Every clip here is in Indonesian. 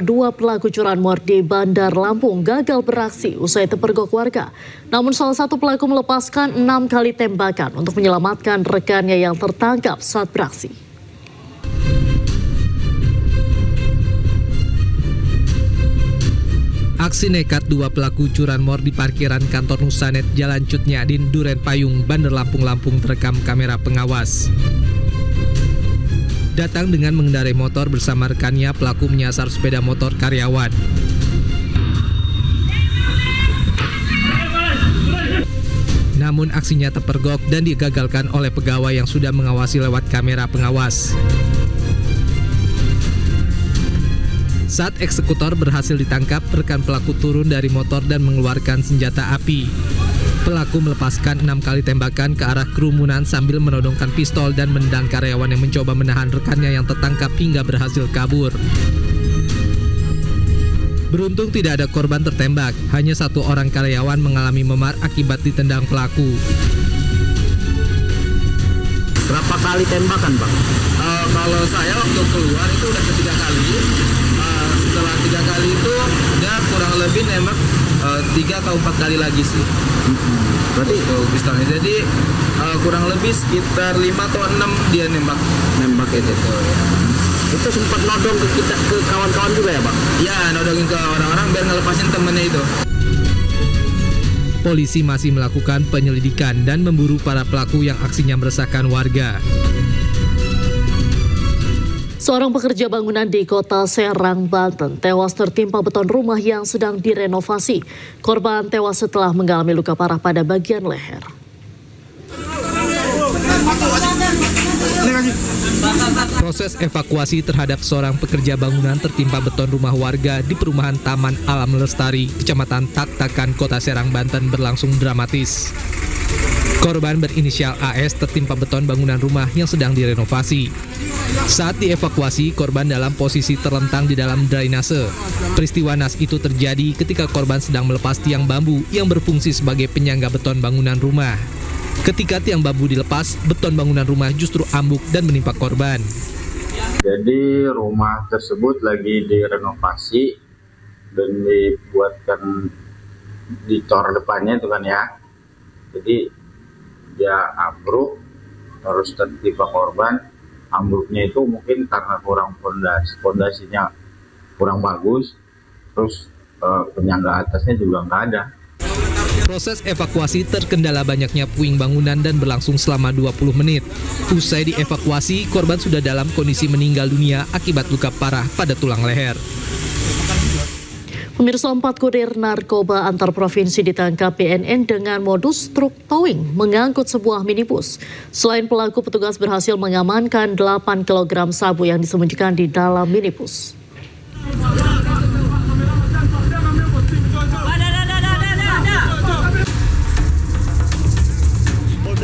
dua pelaku curanmor di Bandar Lampung gagal beraksi usai terpergok warga. Namun salah satu pelaku melepaskan 6 kali tembakan untuk menyelamatkan rekannya yang tertangkap saat beraksi. Aksi nekat dua pelaku curanmor di parkiran kantor Nusanet Jalan Cut Nyadin, Duren Payung, Bandar Lampung terekam kamera pengawas. Datang dengan mengendarai motor bersama rekannya, pelaku menyasar sepeda motor karyawan. Namun aksinya terpergok dan digagalkan oleh pegawai yang sudah mengawasi lewat kamera pengawas. Saat eksekutor berhasil ditangkap, rekan pelaku turun dari motor dan mengeluarkan senjata api. Pelaku melepaskan 6 kali tembakan ke arah kerumunan sambil menodongkan pistol dan menendang karyawan yang mencoba menahan rekannya yang tertangkap hingga berhasil kabur. Beruntung tidak ada korban tertembak, hanya satu orang karyawan mengalami memar akibat ditendang pelaku. Berapa kali tembakan, Bang? Kalau saya waktu keluar itu udah ketiga kali. Setelah 3 kali itu dia kurang lebih nembak 3 atau 4 kali lagi sih. Berarti pistolnya. Jadi kurang lebih sekitar 5 atau 6 dia nembak itu. Ya. Itu sempat nodong ke kawan-kawan juga ya, Bang? Ya, nodongin ke orang-orang biar ngelepasin temennya itu. Polisi masih melakukan penyelidikan dan memburu para pelaku yang aksinya meresahkan warga. Seorang pekerja bangunan di Kota Serang, Banten tewas tertimpa beton rumah yang sedang direnovasi. Korban tewas setelah mengalami luka parah pada bagian leher. Proses evakuasi terhadap seorang pekerja bangunan tertimpa beton rumah warga di perumahan Taman Alam Lestari, Kecamatan Tak-Takan, Kota Serang, Banten berlangsung dramatis. Korban berinisial AS tertimpa beton bangunan rumah yang sedang direnovasi. Saat dievakuasi, korban dalam posisi terlentang di dalam drainase. Peristiwa naas itu terjadi ketika korban sedang melepas tiang bambu yang berfungsi sebagai penyangga beton bangunan rumah. Ketika tiang bambu dilepas, beton bangunan rumah justru ambruk dan menimpa korban. Jadi rumah tersebut lagi direnovasi dan dibuatkan di tor depannya itu kan ya. Jadi dia ambruk, terus tertimpa korban. Ambruknya itu mungkin karena kurang fondasinya kurang bagus, terus penyangga atasnya juga nggak ada. Proses evakuasi terkendala banyaknya puing bangunan dan berlangsung selama 20 menit. Usai dievakuasi, korban sudah dalam kondisi meninggal dunia akibat luka parah pada tulang leher. Pemirsa, 4 kurir narkoba antar provinsi ditangkap BNN dengan modus truk towing mengangkut sebuah minibus. Selain pelaku, petugas berhasil mengamankan 8 kg sabu yang disembunyikan di dalam minibus.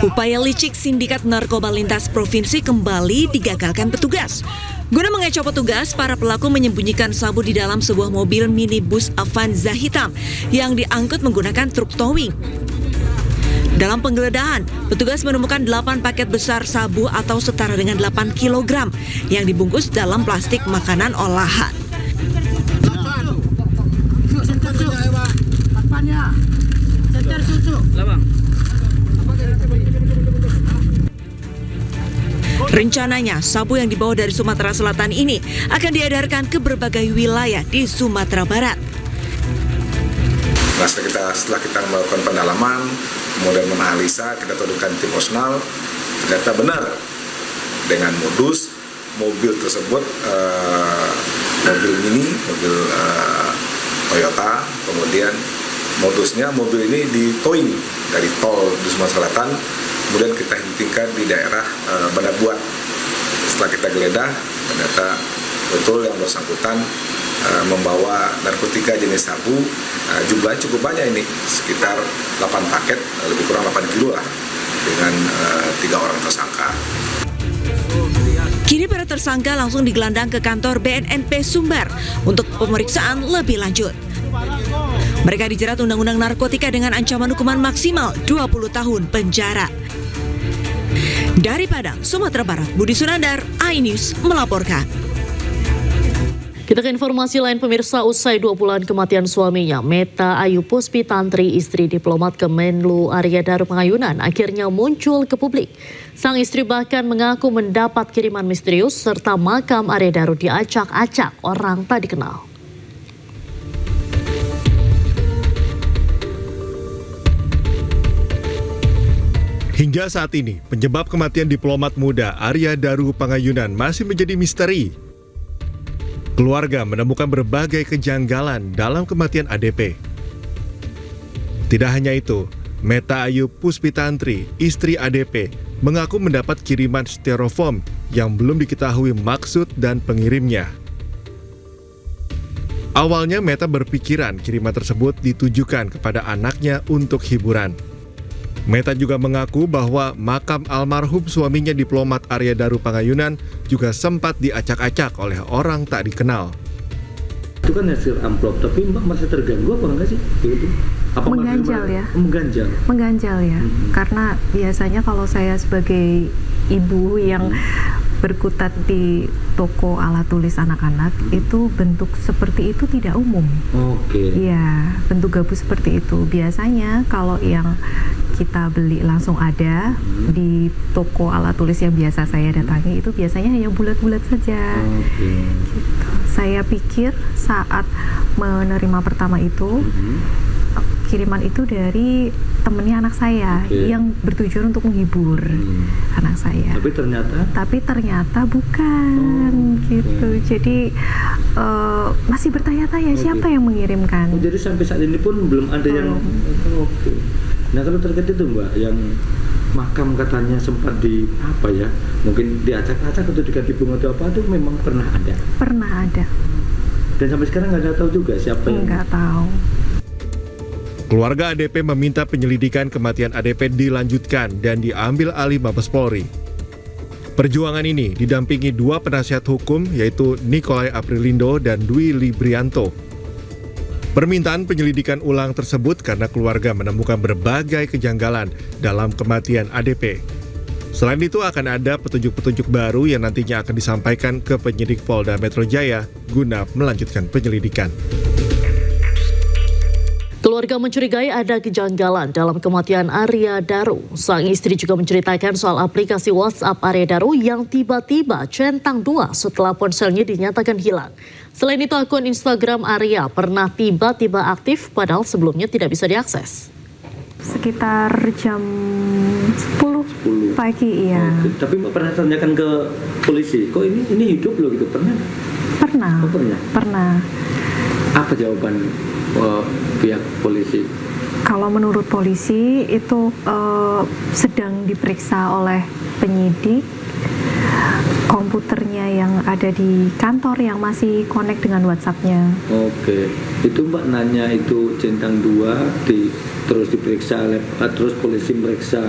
Upaya licik sindikat narkoba lintas provinsi kembali digagalkan petugas. Guna mengecoh petugas, para pelaku menyembunyikan sabu di dalam sebuah mobil minibus Avanza hitam yang diangkut menggunakan truk towing. Dalam penggeledahan, petugas menemukan 8 paket besar sabu atau setara dengan 8 kg yang dibungkus dalam plastik makanan olahan. Rencananya, sabu yang dibawa dari Sumatera Selatan ini akan diedarkan ke berbagai wilayah di Sumatera Barat. Nah, setelah kita melakukan pendalaman, kemudian menganalisa, kita turunkan tim Osnal, ternyata benar dengan modus mobil tersebut, mobil mini, mobil Toyota, kemudian modusnya mobil ini di towing dari tol di Sumatera Selatan, kemudian kita hentikan di daerah Bandar Buat. Setelah kita geledah, ternyata betul yang bersangkutan membawa narkotika jenis sabu, jumlahnya cukup banyak ini, sekitar 8 paket, lebih kurang 8 kilo lah, dengan 3 orang tersangka. Kini para tersangka langsung digelandang ke kantor BNNP Sumbar untuk pemeriksaan lebih lanjut. Mereka dijerat Undang-Undang Narkotika dengan ancaman hukuman maksimal 20 tahun penjara. Dari Padang, Sumatera Barat, Budi Sunandar, iNews melaporkan. Kita ke informasi lain pemirsa, usai 2 bulan kematian suaminya, Meta Ayu Puspitantri, istri diplomat Kemenlu Arya Daru Pangayunan, akhirnya muncul ke publik. Sang istri bahkan mengaku mendapat kiriman misterius serta makam Arya Daru diacak-acak orang tak dikenal. Hingga saat ini, penyebab kematian diplomat muda Arya Daru Pangayunan masih menjadi misteri. Keluarga menemukan berbagai kejanggalan dalam kematian ADP. Tidak hanya itu, Meta Ayu Puspitantri, istri ADP, mengaku mendapat kiriman styrofoam yang belum diketahui maksud dan pengirimnya. Awalnya Meta berpikiran kiriman tersebut ditujukan kepada anaknya untuk hiburan. Meta juga mengaku bahwa makam almarhum suaminya diplomat Arya Daru Pangayunan juga sempat diacak-acak oleh orang tak dikenal. Itu kan hasil amplop, tapi Mbak merasa terganggu apa enggak sih? Begitu? Apa mengganjal ya? Mengganjal. Mengganjal ya, karena biasanya kalau saya sebagai ibu yang berkutat di toko alat tulis anak-anak, itu bentuk seperti itu tidak umum. Oke. Iya, bentuk gabus seperti itu. Biasanya kalau yang kita beli langsung ada di toko alat tulis yang biasa saya datangi, itu biasanya hanya bulat-bulat saja. Gitu. Saya pikir saat menerima pertama itu, kiriman itu dari temennya anak saya yang bertujuan untuk menghibur anak saya. Tapi ternyata bukan gitu. Jadi masih bertanya-tanya siapa yang mengirimkan. Jadi sampai saat ini pun belum ada yang. Nah kalau terkait itu Mbak, yang makam katanya sempat di apa ya? Mungkin diacak-acak atau diganti bunga atau apa, itu memang pernah ada. Pernah ada. Dan sampai sekarang nggak ada tahu juga siapa yang. Nggak tahu. Keluarga ADP meminta penyelidikan kematian ADP dilanjutkan dan diambil alih Mabes Polri. Perjuangan ini didampingi 2 penasihat hukum, yaitu Nikolai Aprilindo dan Dwi Librianto. Permintaan penyelidikan ulang tersebut karena keluarga menemukan berbagai kejanggalan dalam kematian ADP. Selain itu akan ada petunjuk-petunjuk baru yang nantinya akan disampaikan ke penyidik Polda Metro Jaya guna melanjutkan penyelidikan. Keluarga mencurigai ada kejanggalan dalam kematian Arya Daru. Sang istri juga menceritakan soal aplikasi WhatsApp Arya Daru yang tiba-tiba centang 2 setelah ponselnya dinyatakan hilang. Selain itu, akun Instagram Arya pernah tiba-tiba aktif padahal sebelumnya tidak bisa diakses. Sekitar jam 10 pagi, iya. Tapi Mbak pernah tanyakan ke polisi, kok ini hidup loh gitu, pernah? Pernah. Oh, pernah? Pernah. Apa jawaban pihak polisi? Kalau menurut polisi itu sedang diperiksa oleh penyidik. Komputernya yang ada di kantor yang masih connect dengan WhatsApp-nya. Oke, itu Mbak nanya itu centang 2 terus diperiksa terus polisi meriksa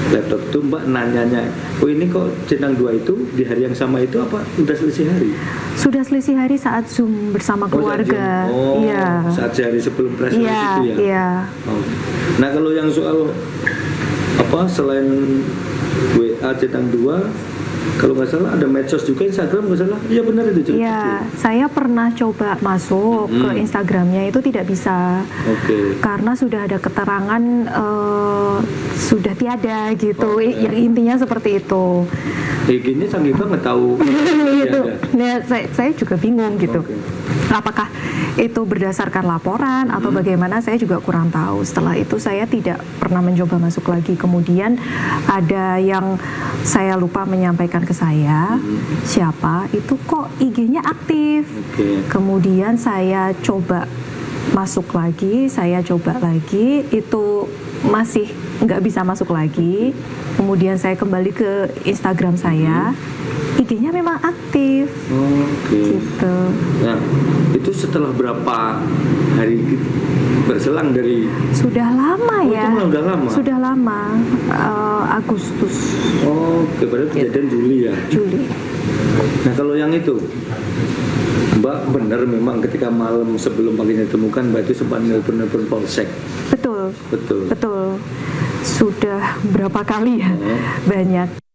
laptop itu, Mbak nanyanya, oh ini kok centang 2 itu di hari yang sama itu apa udah selisih hari? Sudah selisih hari saat Zoom bersama keluarga. Iya. Saat sehari sebelum press release itu ya? Iya. Oh. Nah kalau yang soal apa selain WA centang 2, kalau nggak salah ada medsos juga, Instagram nggak salah? Iya benar itu. Iya, saya pernah coba masuk ke Instagramnya, itu tidak bisa. Karena sudah ada keterangan sudah tiada gitu. Yang intinya seperti itu. IG-nya canggih banget tahu. Itu. Nah, saya juga bingung gitu. Apakah itu berdasarkan laporan atau bagaimana, saya juga kurang tahu. Setelah itu saya tidak pernah mencoba masuk lagi. Kemudian ada yang saya lupa menyampaikan ke saya, siapa itu kok IG-nya aktif. Kemudian saya coba masuk lagi, saya coba lagi, itu masih nggak bisa masuk lagi. Kemudian saya kembali ke Instagram saya, IG-nya memang aktif. Gitu. Nah, itu setelah berapa hari berselang dari? Sudah lama ya. Itu udah lama. Sudah lama. Agustus. Berarti kejadian Juli ya. Juli. Nah kalau yang itu, Mbak benar memang ketika malam sebelum paginya ditemukan Mbak itu sempat nelpon polsek. Betul. Sudah berapa kali ya? Banyak.